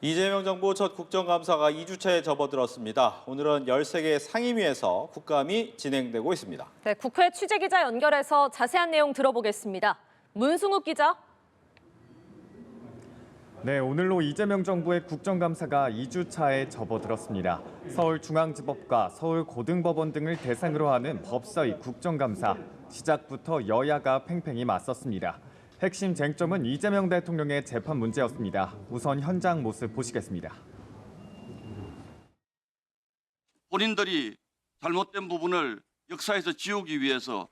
이재명 정부 첫 국정감사가 2주차에 접어들었습니다. 오늘은 13개 상임위에서 국감이 진행되고 있습니다. 네, 국회 취재기자 연결해서 자세한 내용 들어보겠습니다. 문승욱 기자. 네, 오늘로 이재명 정부의 국정감사가 2주차에 접어들었습니다. 서울중앙지법과 서울고등법원 등을 대상으로 하는 법사위 국정감사. 시작부터 여야가 팽팽히 맞섰습니다. 핵심 쟁점은 이재명 대통령의 재판 문제였습니다. 우선 현장 모습 보시겠습니다. 본인들이 잘못된 부분을 역사에서 지우기 위해서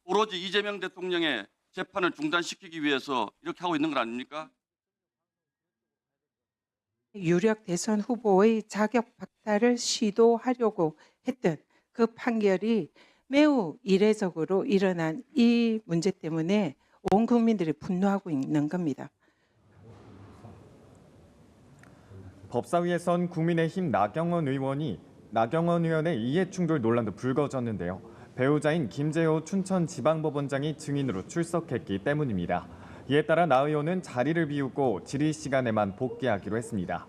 오로지 이재명 대통령의 재판을 중단시키기 위해서 이렇게 하고 있는 건 아닙니까? 유력 대선 후보의 자격 박탈을 시도하려고 했던 그 판결이 매우 이례적으로 일어난 이 문제 때문에 온 국민들이 분노하고 있는 겁니다. 법사위에선 국민의힘 나경원 의원의 이해충돌 논란도 불거졌는데요. 배우자인 김재호 춘천지방법원장이 증인으로 출석했기 때문입니다. 이에 따라 나 의원은 자리를 비우고 질의 시간에만 복귀하기로 했습니다.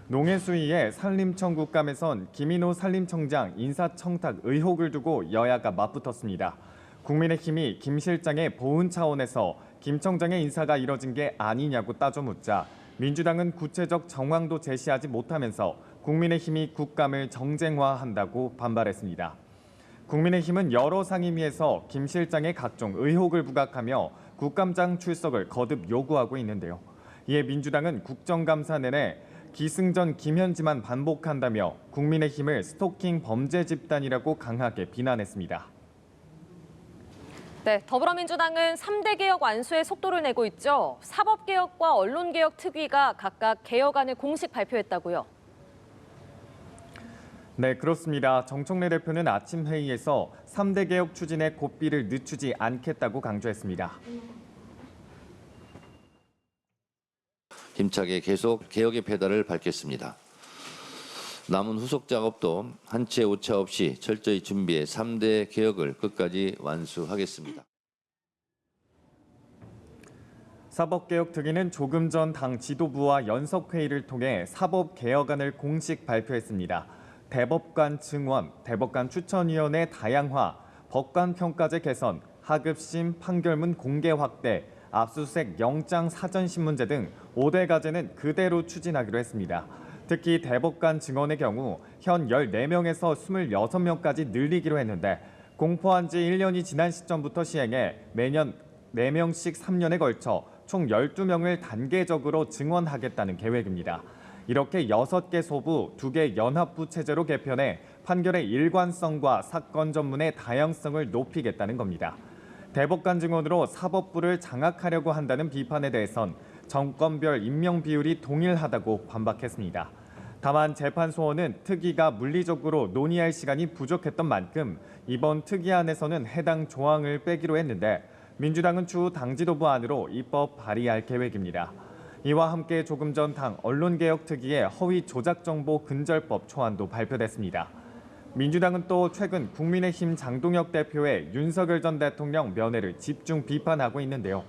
농해수위의 산림청 국감에선 김인호 산림청장 인사청탁 의혹을 두고 여야가 맞붙었습니다. 국민의힘이 김 실장의 보훈 차원에서 김 청장의 인사가 이뤄진 게 아니냐고 따져 묻자 민주당은 구체적 정황도 제시하지 못하면서 국민의힘이 국감을 정쟁화한다고 반발했습니다. 국민의힘은 여러 상임위에서 김 실장의 각종 의혹을 부각하며 국감장 출석을 거듭 요구하고 있는데요. 이에 민주당은 국정감사 내내 기승전 김현지만 반복한다며 국민의힘을 스토킹 범죄 집단이라고 강하게 비난했습니다. 네, 더불어민주당은 3대 개혁 완수에 속도를 내고 있죠. 사법개혁과 언론개혁 특위가 각각 개혁안을 공식 발표했다고요. 네, 그렇습니다. 정청래 대표는 아침 회의에서 3대 개혁 추진에 고삐를 늦추지 않겠다고 강조했습니다. 힘차게 계속 개혁의 페달을 밟겠습니다. 남은 후속 작업도 한치의 오차 없이 철저히 준비해 3대 개혁을 끝까지 완수하겠습니다. 사법개혁 특위는 조금 전 당 지도부와 연석회의를 통해 사법개혁안을 공식 발표했습니다. 대법관 증원, 대법관 추천위원회 다양화, 법관평가제 개선, 하급심 판결문 공개 확대, 압수수색 영장 사전신문제 등 5대 과제는 그대로 추진하기로 했습니다. 특히 대법관 증언의 경우 현 14명에서 26명까지 늘리기로 했는데 공포한 지 1년이 지난 시점부터 시행해 매년 4명씩 3년에 걸쳐 총 12명을 단계적으로 증언하겠다는 계획입니다. 이렇게 6개 소부, 2개 연합부 체제로 개편해 판결의 일관성과 사건 전문의 다양성을 높이겠다는 겁니다. 대법관 증언으로 사법부를 장악하려고 한다는 비판에 대해선 정권별 임명 비율이 동일하다고 반박했습니다. 다만 재판소원은 특위가 물리적으로 논의할 시간이 부족했던 만큼 이번 특위안에서는 해당 조항을 빼기로 했는데 민주당은 추후 당 지도부 안으로 입법 발의할 계획입니다. 이와 함께 조금 전 당 언론개혁특위의 허위 조작정보 근절법 초안도 발표됐습니다. 민주당은 또 최근 국민의힘 장동혁 대표의 윤석열 전 대통령 면회를 집중 비판하고 있는데요.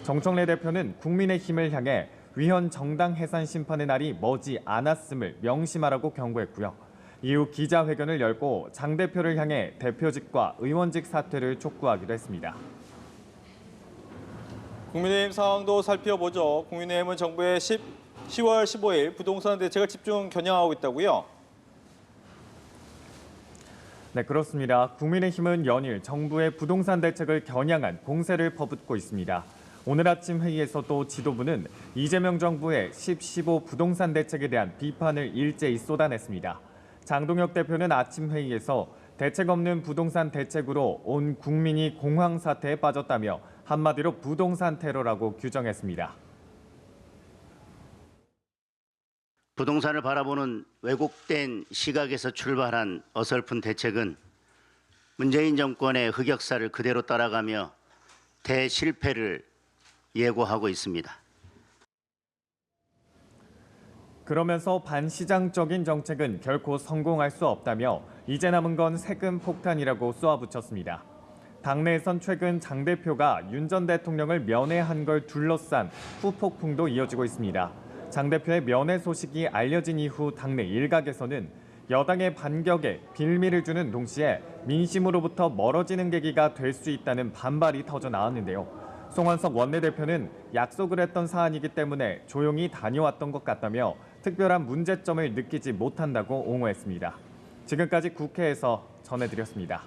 정청래 대표는 국민의힘을 향해 위헌 정당 해산 심판의 날이 머지 않았음을 명심하라고 경고했고요. 이후 기자회견을 열고 장 대표를 향해 대표직과 의원직 사퇴를 촉구하기도 했습니다. 국민의힘 상황도 살펴보죠. 국민의힘은 정부의 10월 15일 부동산 대책을 집중 겨냥하고 있다고요? 네, 그렇습니다. 국민의힘은 연일 정부의 부동산 대책을 겨냥한 공세를 퍼붓고 있습니다. 오늘 아침 회의에서도 지도부는 이재명 정부의 10.15 부동산 대책에 대한 비판을 일제히 쏟아냈습니다. 장동혁 대표는 아침 회의에서 대책 없는 부동산 대책으로 온 국민이 공황 사태에 빠졌다며 한마디로 부동산 테러라고 규정했습니다. 부동산을 바라보는 왜곡된 시각에서 출발한 어설픈 대책은 문재인 정권의 흑역사를 그대로 따라가며 대실패를 예고하고 있습니다. 그러면서 반시장적인 정책은 결코 성공할 수 없다며 이제 남은 건 세금 폭탄이라고 쏘아붙였습니다. 당내에선 최근 장 대표가 윤 전 대통령을 면회한 걸 둘러싼 후폭풍도 이어지고 있습니다. 장 대표의 면회 소식이 알려진 이후 당내 일각에서는 여당의 반격에 빌미를 주는 동시에 민심으로부터 멀어지는 계기가 될 수 있다는 반발이 터져 나왔는데요. 송원석 원내대표는 약속을 했던 사안이기 때문에 조용히 다녀왔던 것 같다며 특별한 문제점을 느끼지 못한다고 옹호했습니다. 지금까지 국회에서 전해드렸습니다.